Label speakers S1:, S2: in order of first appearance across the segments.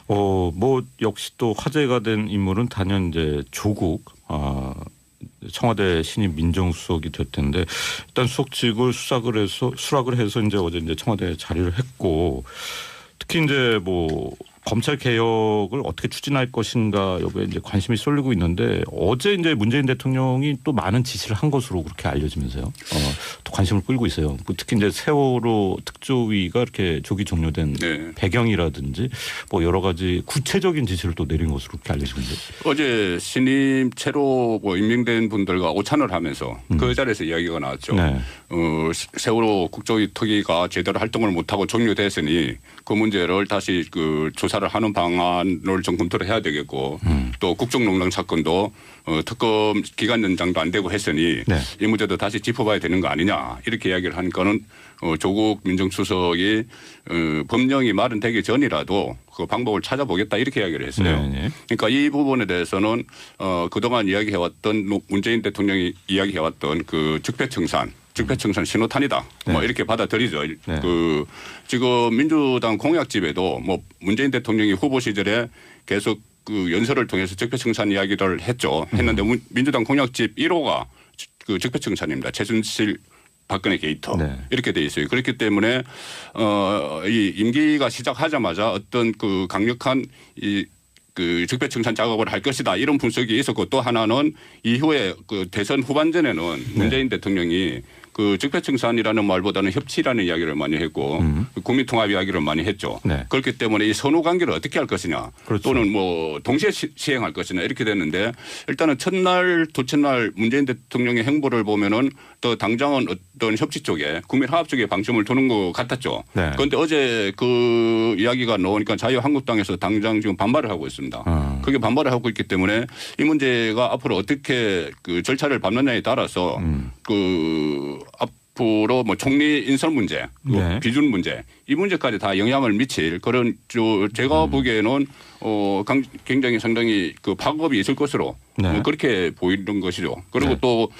S1: 뭐 역시 또 화제가 된 인물은 단연 이제 조국 청와대 신임 민정수석이 될 텐데 일단 수석직을 수락을 해서 이제 어제 이제 청와대에 자리를 했고 특히 이제 뭐 검찰 개혁을 어떻게 추진할 것인가 여부에 이제 관심이 쏠리고 있는데 어제 이제 문재인 대통령이 또 많은 지시를 한 것으로 그렇게 알려지면서요. 또 관심을 끌고 있어요. 특히 이제 세월호 특조위가 이렇게 조기 종료된
S2: 네.
S1: 배경이라든지 뭐 여러 가지 구체적인 지시를 또 내린 것으로 그렇게 알려지는데
S2: 어제 신임 새로 임명된 분들과 오찬을 하면서 그 자리에서 이야기가 나왔죠.
S1: 네.
S2: 세월호 국조위 특위가 제대로 활동을 못하고 종료됐으니 그 문제를 다시 조사를 하는 방안을 좀 검토를 해야 되겠고 또 국정농단 사건도 특검 기간 연장도 안 되고 했으니
S1: 네.
S2: 이 문제도 다시 짚어봐야 되는 거 아니냐 이렇게 이야기를 하니까는 조국 민정수석이 법령이 마련되기 전이라도 그 방법을 찾아보겠다 이렇게 이야기를 했어요.
S1: 네.
S2: 그러니까 이 부분에 대해서는 그동안 이야기해왔던 문재인 대통령이 이야기해왔던 그 적폐청산 신호탄이다.
S1: 네.
S2: 뭐 이렇게 받아들이죠.
S1: 네.
S2: 지금 민주당 공약집에도 뭐 문재인 대통령이 후보 시절에 계속 그 연설을 통해서 적폐청산 이야기를 했는데 민주당 공약집 1호가 그 적폐청산입니다. 최순실 박근혜 게이터
S1: 네.
S2: 이렇게 돼 있어요. 그렇기 때문에 이 임기가 시작하자마자 어떤 그 강력한 그 적폐청산 작업을 할 것이다 이런 분석이 있었고 또 하나는 이후에 그 대선 후반전에는 문재인 대통령이 그 적폐청산이라는 말보다는 협치라는 이야기를 많이 했고 국민통합 이야기를 많이 했죠.
S1: 네.
S2: 그렇기 때문에 이 선후 관계를 어떻게 할 것이냐
S1: 그렇죠.
S2: 또는 뭐 동시에 시행할 것이냐 이렇게 됐는데 일단은 첫날 두째 날 문재인 대통령의 행보를 보면은 또 당장은 어떤 협치 쪽에 국민화합 쪽에 방점을 두는 것 같았죠.
S1: 네.
S2: 그런데 어제 그 이야기가 나오니까 자유한국당에서 당장 지금 반발을 하고 있습니다. 그게 반발을 하고 있기 때문에 이 문제가 앞으로 어떻게 그 절차를 밟느냐에 따라서 그 앞으로 뭐 총리 인선 문제,
S1: 네.
S2: 비준 문제 이 문제까지 다 영향을 미칠 그런 제가 보기에는 굉장히 상당히 그 파급이 있을 것으로
S1: 네.
S2: 그렇게 보이는 것이죠. 그리고
S1: 네.
S2: 또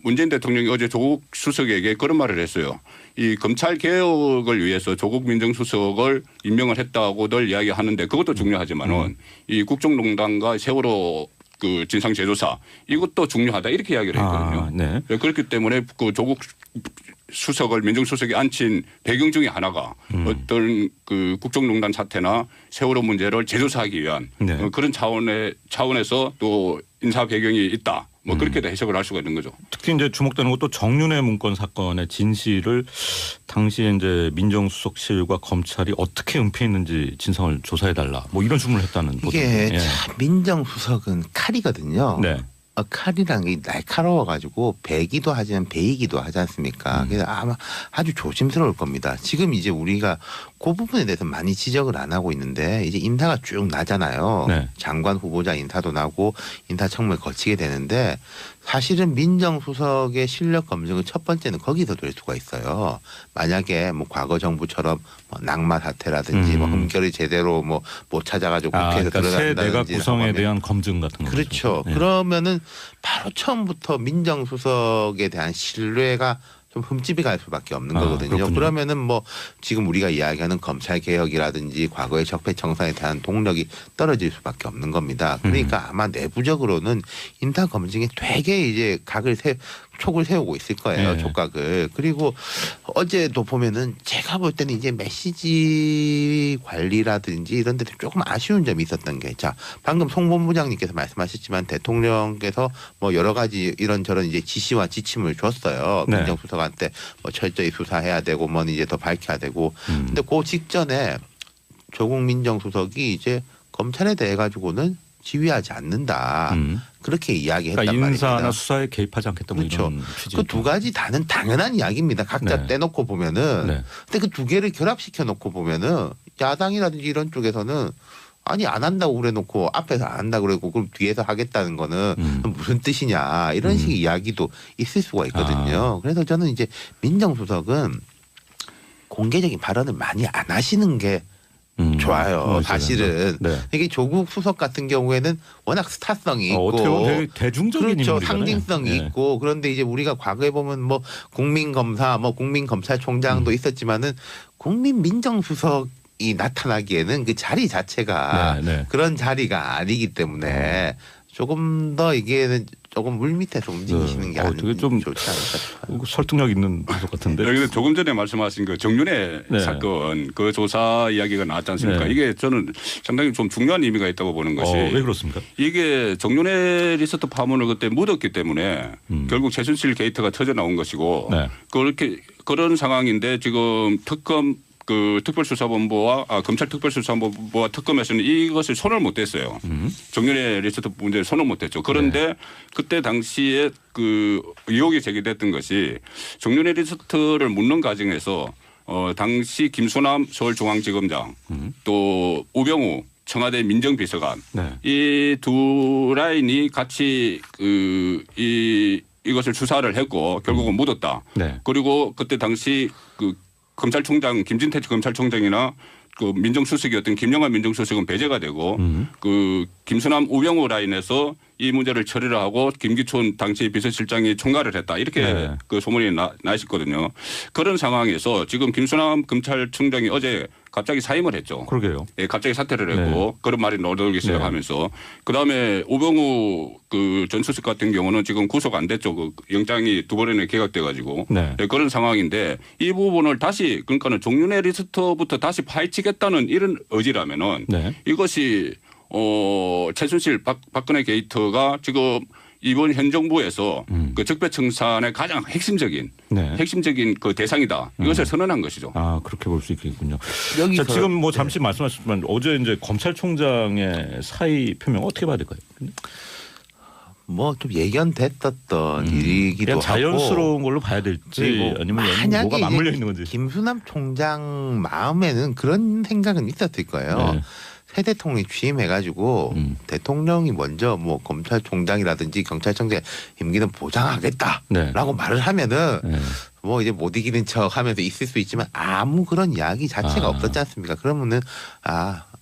S2: 문재인 대통령이 어제 조국 수석에게 그런 말을 했어요. 이 검찰 개혁을 위해서 조국 민정수석을 임명을 했다고들 이야기하는데 그것도 중요하지만은 이 국정농단과 세월호 그 진상제조사 이것도 중요하다 이렇게 이야기를 했거든요.
S1: 네.
S2: 그렇기 때문에 그 조국 수석을 민정수석에 앉힌 배경 중에 하나가 어떤 그 국정농단 사태나 세월호 문제를 재조사하기 위한
S1: 네.
S2: 그런 차원에서 또 인사 배경이 있다. 뭐 그렇게도 해석을 할 수가 있는 거죠.
S1: 특히 이제 주목되는 것도 정윤회 문건 사건의 진실을 당시에 이제 민정수석실과 검찰이 어떻게 은폐했는지 진상을 조사해달라. 뭐 이런 주문을 했다는
S3: 이게
S1: 보도인데.
S3: 참 민정수석은 칼이거든요.
S1: 네.
S3: 칼이라는 게 날카로워가지고 베기도 하지만 베이기도 하지 않습니까? 그래서 아마 아주 조심스러울 겁니다. 지금 이제 우리가 그 부분에 대해서 많이 지적을 안 하고 있는데 이제 인사가 쭉 나잖아요.
S1: 네.
S3: 장관 후보자 인사도 나고 인사청문회 거치게 되는데 사실은 민정수석의 실력 검증은 첫 번째는 거기서 될 수가 있어요. 만약에 뭐 과거 정부처럼 뭐 낙마 사태라든지 뭐 흠결이 제대로 뭐 못 찾아가지고 국회에서
S1: 그러니까 새
S3: 들어간다든지
S1: 내각 구성에 대한 검증 같은 거.
S3: 그렇죠.
S1: 네.
S3: 그러면은 바로 처음부터 민정수석에 대한 신뢰가 좀 흠집이 갈 수밖에 없는 거거든요.
S1: 그렇군요.
S3: 그러면은 뭐 지금 우리가 이야기하는 검찰 개혁이라든지 과거의 적폐청산에 대한 동력이 떨어질 수밖에 없는 겁니다. 그러니까 아마 내부적으로는 인사 검증에 되게 이제 촉을 세우고 있을 거예요.
S1: 네.
S3: 촉각을. 그리고 어제도 보면은 제가 볼 때는 이제 메시지 관리라든지 이런 데도 조금 아쉬운 점이 있었던 게 자, 방금 송 본부장님께서 말씀하셨지만 대통령께서 뭐 여러 가지 이런저런 이제 지시와 지침을 줬어요.
S1: 네.
S3: 민정수석한테 뭐 철저히 수사해야 되고 뭐 이제 더 밝혀야 되고. 근데 그 직전에 조국 민정수석이 이제 검찰에 대해 가지고는 지휘하지 않는다. 그렇게 이야기했단
S1: 그러니까 인사나
S3: 말입니다.
S1: 수사에 개입하지 않겠다. 뭐
S3: 그렇죠.
S1: 이런 취지.
S3: 그 두 가지 다는 당연한 이야기입니다. 각자
S1: 네.
S3: 떼놓고 보면은.
S1: 네.
S3: 근데 그 두 개를 결합시켜 놓고 보면은 야당이라든지 이런 쪽에서는 아니 안 한다고 그래놓고 앞에서 안 한다고 그러고 그럼 뒤에서 하겠다는 거는 무슨 뜻이냐 이런 식의 이야기도 있을 수가 있거든요. 그래서 저는 이제 민정수석은 공개적인 발언을 많이 안 하시는 게 좋아요. 사실은.
S1: 네.
S3: 이게 조국 수석 같은 경우에는 워낙 스타성이 있고
S1: 어떻게 보면 되게 대중적인
S3: 그렇죠.
S1: 인물이잖아요.
S3: 상징성이
S1: 네.
S3: 있고 그런데 이제 우리가 과거에 보면 뭐 국민검사, 뭐 국민검찰총장도 있었지만은 국민민정수석이라는 이 나타나기에는 그 자리 자체가
S1: 네, 네.
S3: 그런 자리가 아니기 때문에 조금 더 이게 조금 물 밑에서 움직이시는 게
S1: 되게 좀
S3: 좋지 않을까 싶어요.
S1: 설득력 있는 분석 같은데.
S2: 여기 조금 전에 말씀하신 그 정윤회
S1: 네.
S2: 사건 그 조사 이야기가 나왔지 않습니까?
S1: 네.
S2: 이게 저는 상당히 좀 중요한 의미가 있다고 보는 것이
S1: 왜 그렇습니까?
S2: 이게 정윤회 리서트 파문을 그때 묻었기 때문에 결국 최순실 게이트가 터져 나온 것이고
S1: 네.
S2: 그렇게 그런 상황인데 지금 그 특별수사본부와 검찰 특별수사본부와 특검에서는 이것을 손을 못 댔어요. 정윤회 리스트 문제에 손을 못 댔죠. 그런데 그때 당시에 그 의혹이 제기됐던 것이 정윤회 리스트를 묻는 과정에서 당시 김수남 서울중앙지검장 또 우병우 청와대 민정비서관
S1: 네.
S2: 이 두 라인이 같이 이것을 수사를 했고 결국은 묻었다.
S1: 네.
S2: 그리고 그때 당시 그 검찰총장 김진태 검찰총장이나 그 민정수석이었던 김영환 민정수석은 배제가 되고 그 김수남 우병우 라인에서 이 문제를 처리를 하고 김기춘 당시 비서실장이 총괄을 했다 이렇게
S1: 네.
S2: 그 소문이 나 있었거든요. 그런 상황에서 지금 김수남 검찰총장이 어제 갑자기 사임을 했죠.
S1: 그러게요.
S2: 예, 갑자기 사퇴를 했고 그런 말이 나오기 시작하면서 그다음에 우병우 그 전 수석 같은 경우는 지금 구속 안 됐죠. 그 영장이 두 번이나 기각돼 가지고
S1: 네.
S2: 그런 상황인데 이 부분을 다시 그러니까는 정윤회 리스트부터 다시 파헤치겠다는 이런 의지라면은
S1: 네.
S2: 이것이 최순실 박근혜 게이트가 지금 이번 현 정부에서 그 적폐청산의 가장 핵심적인 그 대상이다. 이것을 선언한 것이죠.
S1: 아 그렇게 볼 수 있겠군요.
S3: 여기서
S1: 자, 지금 뭐 잠시 말씀하셨지만 어제 이제 검찰총장의 사의 표명 어떻게 봐야 될까요?
S3: 뭐 좀 예견됐었던 일이기도
S1: 그냥
S3: 하고
S1: 자연스러운 걸로 봐야 될지 아니면
S3: 만약에
S1: 뭐가 맞물려 있는 건지.
S3: 김수남 총장 마음에는 그런 생각은 있었을 거예요.
S1: 네.
S3: 새 대통령이 취임해가지고 대통령이 먼저 뭐 검찰총장이라든지 경찰청장 임기는 보장하겠다라고
S1: 네.
S3: 말을 하면은
S1: 네.
S3: 뭐 이제 못 이기는 척하면서 있을 수 있지만 아무 그런 이야기 자체가 없었지 않습니까? 그러면은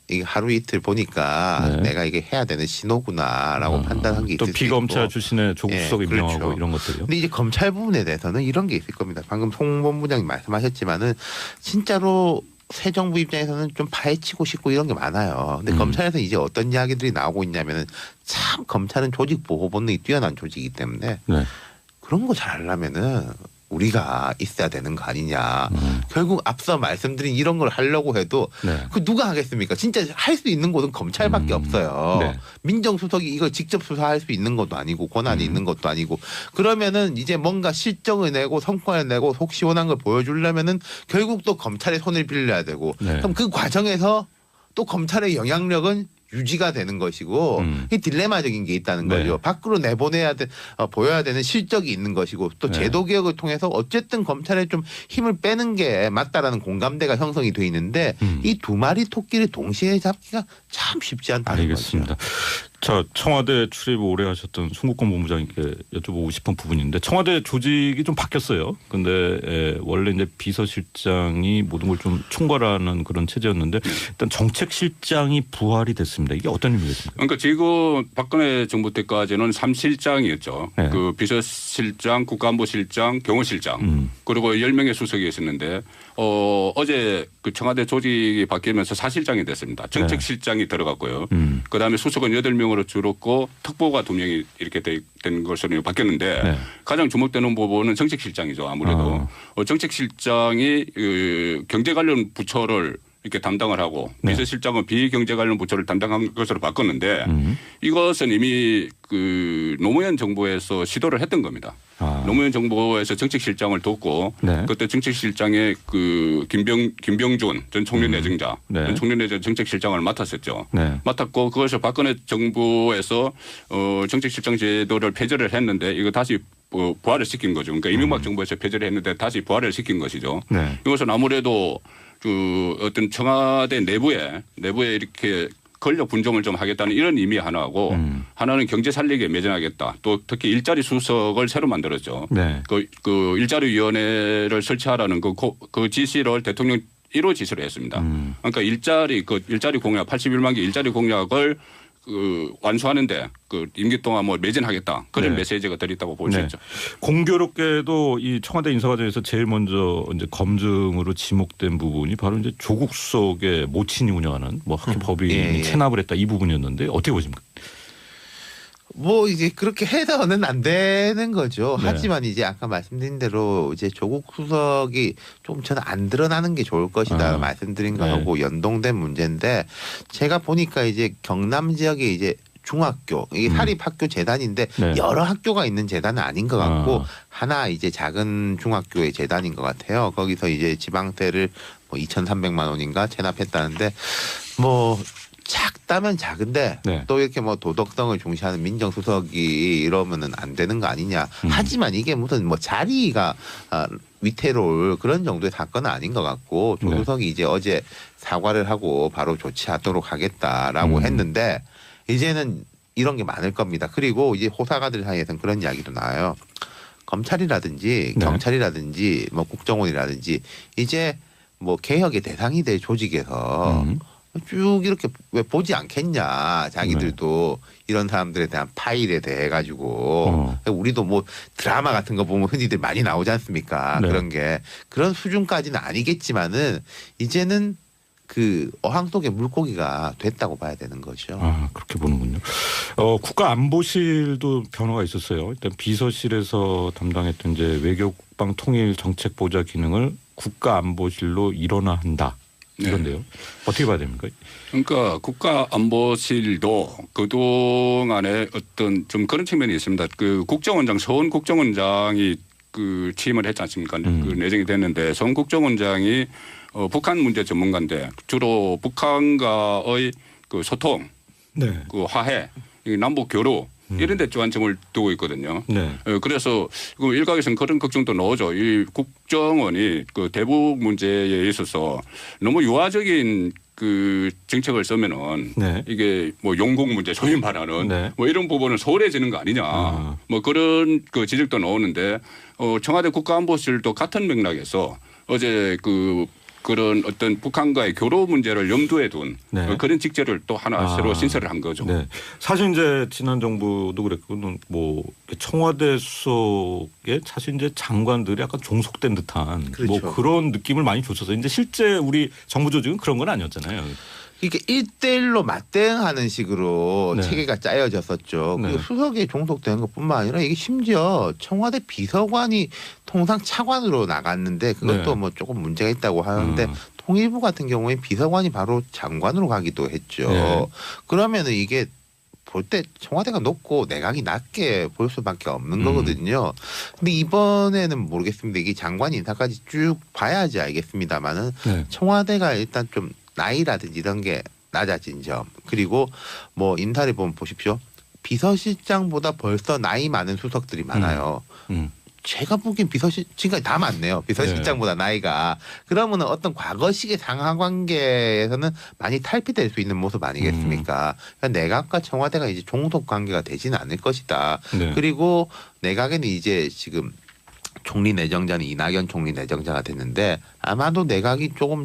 S3: 이게 하루 이틀 보니까 내가 이게 해야 되는 신호구나라고 판단한 게 있을
S1: 또
S3: 수 있고.
S1: 비검찰 출신의 조국 수석 임명하고
S3: 그렇죠.
S1: 이런 것들이요.
S3: 근데 이제 검찰 부분에 대해서는 이런 게 있을 겁니다. 방금 송 본부장님 말씀하셨지만은 진짜로 새 정부 입장에서는 좀 파헤치고 싶고 이런 게 많아요. 근데 검찰에서 이제 어떤 이야기들이 나오고 있냐면은 참 검찰은 조직 보호 본능이 뛰어난 조직이기 때문에
S1: 네.
S3: 그런 거 잘하려면은 우리가 있어야 되는 거 아니냐. 결국 앞서 말씀드린 이런 걸 하려고 해도 그 누가 하겠습니까? 진짜 할 수 있는 곳은 검찰밖에 없어요.
S1: 네.
S3: 민정수석이 이걸 직접 수사할 수 있는 것도 아니고 권한이 있는 것도 아니고 그러면은 이제 뭔가 실적을 내고 성과를 내고 속 시원한 걸 보여주려면은 결국 또 검찰의 손을 빌려야 되고 그럼 그 과정에서 또 검찰의 영향력은 유지가 되는 것이고 이 딜레마적인 게 있다는 거죠. 밖으로 내보내야 보여야 되는 실적이 있는 것이고 또 제도 개혁을 통해서 어쨌든 검찰에 좀 힘을 빼는 게 맞다라는 공감대가 형성이 돼 있는데 이 두 마리 토끼를 동시에 잡기가 참 쉽지 않다는
S1: 알겠습니다.
S3: 거죠.
S1: 자, 청와대 출입 오래 하셨던 송국권 본부장님께 여쭤보고 싶은 부분인데 청와대 조직이 좀 바뀌었어요. 근데 원래 이제 비서실장이 모든 걸 좀 총괄하는 그런 체제였는데 일단 정책실장이 부활이 됐습니다. 이게 어떤 의미겠습니까?
S2: 그러니까 지금 박근혜 정부 때까지는 3실장이었죠.
S1: 네.
S2: 그 비서실장, 국가안보실장, 경호실장 그리고 10명의 수석이 있었는데 어제 그 청와대 조직이 바뀌면서 4실장이 됐습니다. 정책실장이 들어갔고요. 그다음에 수석은 8명으로 줄었고 특보가 2명이 이렇게 된 것으로 바뀌었는데 가장 주목되는 부분은 정책실장이죠. 아무래도 정책실장이 경제 관련 부처를 이렇게 담당을 하고 비서실장은 비경제 관련 부처를 담당한 것으로 바꿨는데 이것은 이미 그 노무현 정부에서 시도를 했던 겁니다. 노무현 정부에서 정책실장을 뒀고 그때 정책실장의 그 김병준 전 총리 내정자 전 총리 내정 정책실장을 맡았었죠. 맡았고 그것을 박근혜 정부에서 정책실장 제도를 폐지를 했는데 이거 다시 부활을 시킨 거죠. 그러니까 이명박 정부에서 폐지를 했는데 다시 부활을 시킨 것이죠. 이것은 아무래도 그 어떤 청와대 내부에 이렇게 권력 분점을 좀 하겠다는 이런 의미 하나하고 하나는 경제 살리기에 매진하겠다. 또 특히 일자리 수석을 새로 만들었죠. 그 일자리 위원회를 설치하라는 그 지시를 대통령 1호 지시를 했습니다. 그러니까 일자리 공약 81만 개 일자리 공약을 그 완수하는데 그 임기 동안 뭐 매진하겠다 그런
S1: 네.
S2: 메시지가 들어있다고 볼 수
S1: 네.
S2: 있죠.
S1: 공교롭게도 이 청와대 인사 과정에서 제일 먼저 이제 검증으로 지목된 부분이 바로 이제 조국 수석의 모친이 운영하는 뭐 학교 법인이
S3: 예, 예.
S1: 체납을 했다 이 부분이었는데 어떻게 보십니까?
S3: 뭐 이제 그렇게 해서는 안 되는 거죠.
S1: 네.
S3: 하지만 이제 아까 말씀드린 대로 이제 조국 수석이 좀 저는 안 드러나는 게 좋을 것이다 말씀드린 거하고 연동된 문제인데 제가 보니까 이제 경남 지역에 이제 중학교 이게 사립학교 재단인데
S1: 네.
S3: 여러 학교가 있는 재단은 아닌 것 같고
S1: 아.
S3: 하나 이제 작은 중학교의 재단인 것 같아요. 거기서 이제 지방세를 뭐 2,300만 원인가 체납했다는데 뭐 작다면 작은데
S1: 네.
S3: 또 이렇게 뭐 도덕성을 중시하는 민정수석이 이러면은 안 되는 거 아니냐. 하지만 이게 무슨 뭐 자리가 위태로울 그런 정도의 사건은 아닌 것 같고 조수석이 이제 어제 사과를 하고 바로 조치하도록 하겠다라고 했는데 이제는 이런 게 많을 겁니다. 그리고 이제 호사가들 사이에서는 그런 이야기도 나와요. 검찰이라든지
S1: 네.
S3: 경찰이라든지 뭐 국정원이라든지 이제 뭐 개혁의 대상이 될 조직에서 쭉 이렇게 왜 보지 않겠냐. 자기들도 이런 사람들에 대한 파일에 대해 가지고 우리도 뭐 드라마 같은 거 보면 흔히들 많이 나오지 않습니까?
S1: 네.
S3: 그런 게 그런 수준까지는 아니겠지만은 이제는 그 어항 속의 물고기가 됐다고 봐야 되는 거죠.
S1: 아, 그렇게 보는군요. 국가안보실도 변화가 있었어요. 일단 비서실에서 담당했던 이제 외교국방 통일 정책 보좌 기능을 국가안보실로 일원화한다. 이건데요. 어떻게 봐야 됩니까?
S2: 그러니까 국가안보실도 그동안에 어떤 좀 그런 측면이 있습니다. 그 국정원장 서훈 국정원장이 그 취임을 했지 않습니까? 그 내정이 됐는데 서훈 국정원장이 북한 문제 전문가인데 주로 북한과의 그 소통,
S1: 네.
S2: 그 화해, 이 남북 교류 이런 데 주안점을 두고 있거든요.
S1: 네.
S2: 그래서 일각에서는 그런 걱정도 나오죠. 이 국정원이 그 대북 문제에 있어서 너무 유화적인 그 정책을 쓰면은
S1: 네.
S2: 이게 뭐 용국 문제 소위 말하는
S1: 네.
S2: 뭐 이런 부분은 소홀해지는 거 아니냐. 뭐 그런 그 지적도 나오는데 청와대 국가안보실도 같은 맥락에서 어제 그런 어떤 북한과의 교류 문제를 염두에 둔
S1: 네.
S2: 그런 직제를 또 하나 새로 신설을 한 거죠.
S1: 네. 사실 이제 지난 정부도 그랬고 뭐 청와대 수석에 사실 이제 장관들이 약간 종속된 듯한
S3: 그렇죠.
S1: 뭐 그런 느낌을 많이 줬었어요. 근데 실제 우리 정부 조직은 그런 건 아니었잖아요.
S3: 이게 1대1로 맞대응하는 식으로
S1: 네.
S3: 체계가 짜여졌었죠.
S1: 네.
S3: 그리고 수석에 종속되는 것뿐만 아니라 이게 심지어 청와대 비서관이 통상 차관으로 나갔는데 그것도
S1: 네.
S3: 뭐 조금 문제가 있다고 하는데 통일부 같은 경우에 비서관이 바로 장관으로 가기도 했죠.
S1: 네.
S3: 그러면은 이게 볼 때 청와대가 높고 내각이 낮게 볼 수밖에 없는 거거든요. 근데 이번에는 모르겠습니다. 이게 장관 인사까지 쭉 봐야지 알겠습니다만은
S1: 네.
S3: 청와대가 일단 좀 나이라든지 이런 게 낮아진 점 그리고 뭐 인사를 보면 보십시오. 비서실장보다 벌써 나이 많은 수석들이 많아요. 제가 보기엔 지금까지 다 많네요. 비서실장보다 나이가. 그러면 어떤 과거식의 상하관계에서는 많이 탈피될 수 있는 모습 아니겠습니까? 그러니까 내각과 청와대가 이제 종속 관계가 되지는 않을 것이다.
S1: 네.
S3: 그리고 내각에는 이제 지금 총리 내정자는 이낙연 총리 내정자가 됐는데 아마도 내각이 조금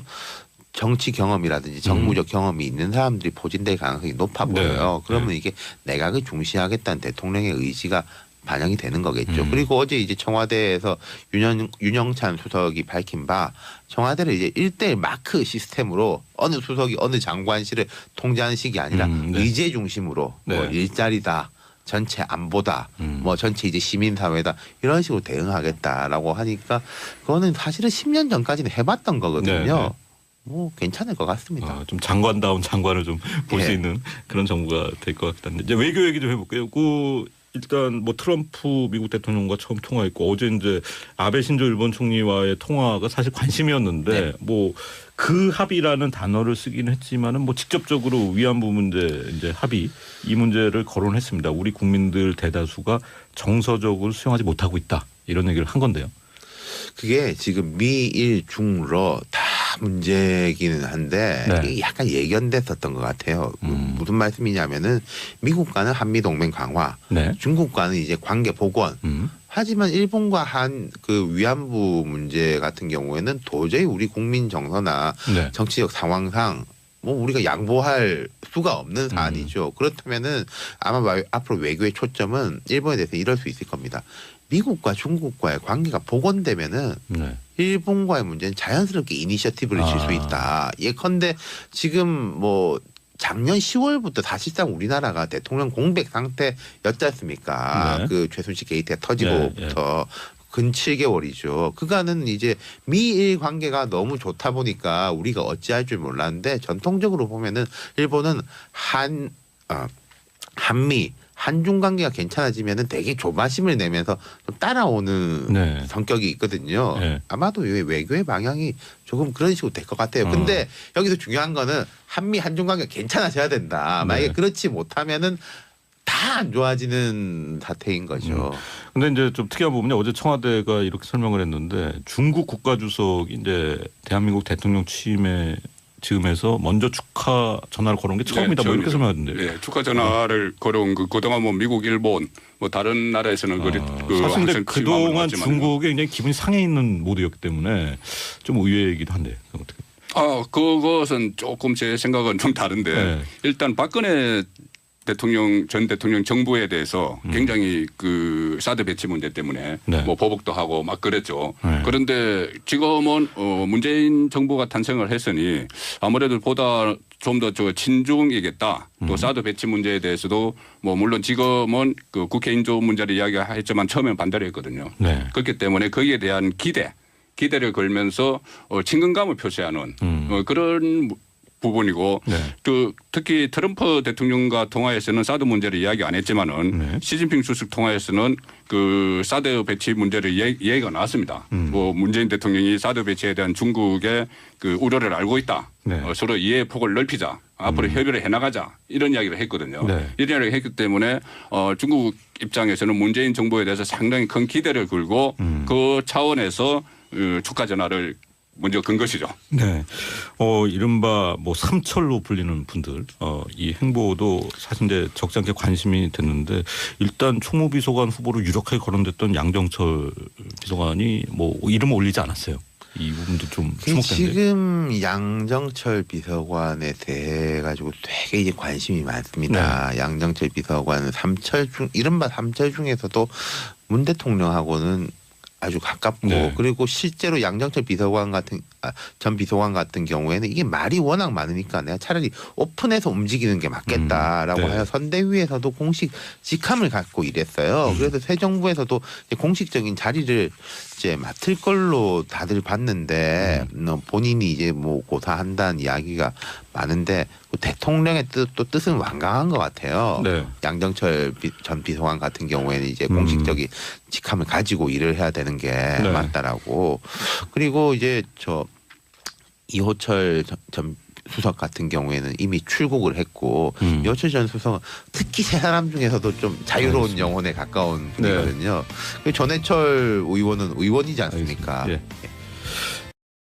S3: 정치 경험이라든지 정무적 경험이 있는 사람들이 포진될 가능성이 높아 보여요. 그러면 이게 내각을 중시하겠다는 대통령의 의지가 반영이 되는 거겠죠. 그리고 어제 이제 청와대에서 윤영찬 수석이 밝힌 바 청와대를 이제 1대1 마크 시스템으로 어느 수석이 어느 장관실을 통제하는 식이 아니라 의제 중심으로 뭐 일자리다. 전체 안보다, 뭐 전체 이제 시민사회다 이런 식으로 대응하겠다라고 하니까 그거는 사실은 10년 전까지는 해봤던 거거든요. 뭐 괜찮을 것 같습니다.
S1: 좀 장관다운 장관을 좀 볼 수 있는 그런 정부가 될 것 같긴 한데 이제 외교 얘기 좀 해볼게요. 일단 뭐 트럼프 미국 대통령과 처음 통화했고 어제 이제 아베 신조 일본 총리와의 통화가 사실 관심이었는데 뭐 그 합의라는 단어를 쓰긴 했지만은 뭐 직접적으로 위안부 문제 이제 합의 이 문제를 거론했습니다. 우리 국민들 대다수가 정서적으로 수용하지 못하고 있다 이런 얘기를 한 건데요.
S3: 그게 지금 미일 중러 다 문제기는 한데 이게 약간 예견됐었던 것 같아요. 무슨 말씀이냐면은 미국과는 한미 동맹 강화, 중국과는 이제 관계 복원. 하지만 일본과 한 그 위안부 문제 같은 경우에는 도저히 우리 국민 정서나 정치적 상황상 뭐 우리가 양보할 수가 없는 사안이죠. 그렇다면은 아마 앞으로 외교의 초점은 일본에 대해서 이럴 수 있을 겁니다. 미국과 중국과의 관계가 복원되면은
S1: 네.
S3: 일본과의 문제는 자연스럽게 이니셔티브를 질 수 있다. 예컨대 지금 뭐 작년 10월부터 사실상 우리나라가 대통령 공백 상태였지 않습니까?
S1: 네.
S3: 그 최순실 게이트가 터지고부터
S1: 네.
S3: 근 7개월이죠. 그간은 이제 미일 관계가 너무 좋다 보니까 우리가 어찌할 줄 몰랐는데 전통적으로 보면은 일본은 한미 한중 관계가 괜찮아지면은 되게 조바심을 내면서 좀 따라오는
S1: 네.
S3: 성격이 있거든요.
S1: 네.
S3: 아마도 외교의 방향이 조금 그런 식으로 될 것 같아요. 근데 여기서 중요한 거는 한미 한중 관계가 괜찮아져야 된다. 만약에
S1: 네.
S3: 그렇지 못하면은 다 안 좋아지는 사태인 거죠.
S1: 근데 이제 좀 특이한 부분이 어제 청와대가 이렇게 설명을 했는데 중국 국가주석이 이제 대한민국 대통령 취임에 즈음에서 먼저 축하 전화를 걸어온 게 처음이다. 뭐 이렇게 설명하던데요.
S2: 네, 축하 전화를 걸어온 그동안 뭐 미국, 일본 뭐 다른 나라에서는
S1: 사실 근데 그동안 중국에 굉장히 기분이 상해 있는 모드였기 때문에 좀 의외이기도 한데 어떻게?
S2: 그것은 조금 제 생각은 좀 다른데
S1: 네.
S2: 일단 박근혜 전 대통령 정부에 대해서 굉장히 그 사드 배치 문제 때문에
S1: 네.
S2: 뭐 보복도 하고 막 그랬죠.
S1: 네.
S2: 그런데 지금은 문재인 정부가 탄생을 했으니 아무래도 보다 좀 더 친중이겠다. 또 사드 배치 문제에 대해서도 뭐 물론 지금은 그 국회 인조 문제를 이야기했지만 처음엔 반대를 했거든요.
S1: 네.
S2: 그렇기 때문에 거기에 대한 기대를 걸면서 친근감을 표시하는 그런 부분이고
S1: 네.
S2: 특히 트럼프 대통령과 통화에서는 사드 문제를 이야기 안 했지만은
S1: 네.
S2: 시진핑 주석 통화에서는 그 사드 배치 문제를 얘기가 나왔습니다. 뭐 문재인 대통령이 사드 배치에 대한 중국의 그 우려를 알고 있다.
S1: 네.
S2: 서로 이해의 폭을 넓히자. 앞으로 협의를 해나가자. 이런 이야기를 했거든요.
S1: 네.
S2: 이런 이야기를 했기 때문에 중국 입장에서는 문재인 정부에 대해서 상당히 큰 기대를 걸고 그 차원에서 축하 전화를 먼저 건 것이죠.
S1: 네. 이른바 뭐 삼철로 불리는 분들, 이 행보도 사실 이제 적지 않게 관심이 됐는데 일단 총무비서관 후보로 유력하게 거론됐던 양정철 비서관이 뭐 이름을 올리지 않았어요. 이 부분도 좀 주목된데.
S3: 지금 양정철 비서관에 대해 가지고 되게 이제 관심이 많습니다.
S1: 네.
S3: 양정철 비서관은 이른바 삼철 중에서도 문 대통령하고는 아주 가깝고
S1: 네.
S3: 그리고 실제로 양정철 전 비서관 같은 경우에는 이게 말이 워낙 많으니까 내가 차라리 오픈해서 움직이는 게 맞겠다라고
S1: 네.
S3: 하여 선대위에서도 공식 직함을 갖고 일했어요. 그래서 새 정부에서도 이제 공식적인 자리를 이제 맡을 걸로 다들 봤는데 본인이 이제 뭐 고사한다는 이야기가 많은데 대통령의 뜻은 완강한 것 같아요.
S1: 네.
S3: 양정철 전 비서관 같은 경우에는 이제 공식적인 직함을 가지고 일을 해야 되는 게
S1: 네.
S3: 맞다라고. 그리고 이제 이호철 전 수석 같은 경우에는 이미 출국을 했고 이호철 전 수석은 특히 세 사람 중에서도 좀 자유로운
S1: 알겠습니다.
S3: 영혼에 가까운 분이거든요. 전해철 의원은 의원이지 않습니까?
S1: 알겠습니다. 예.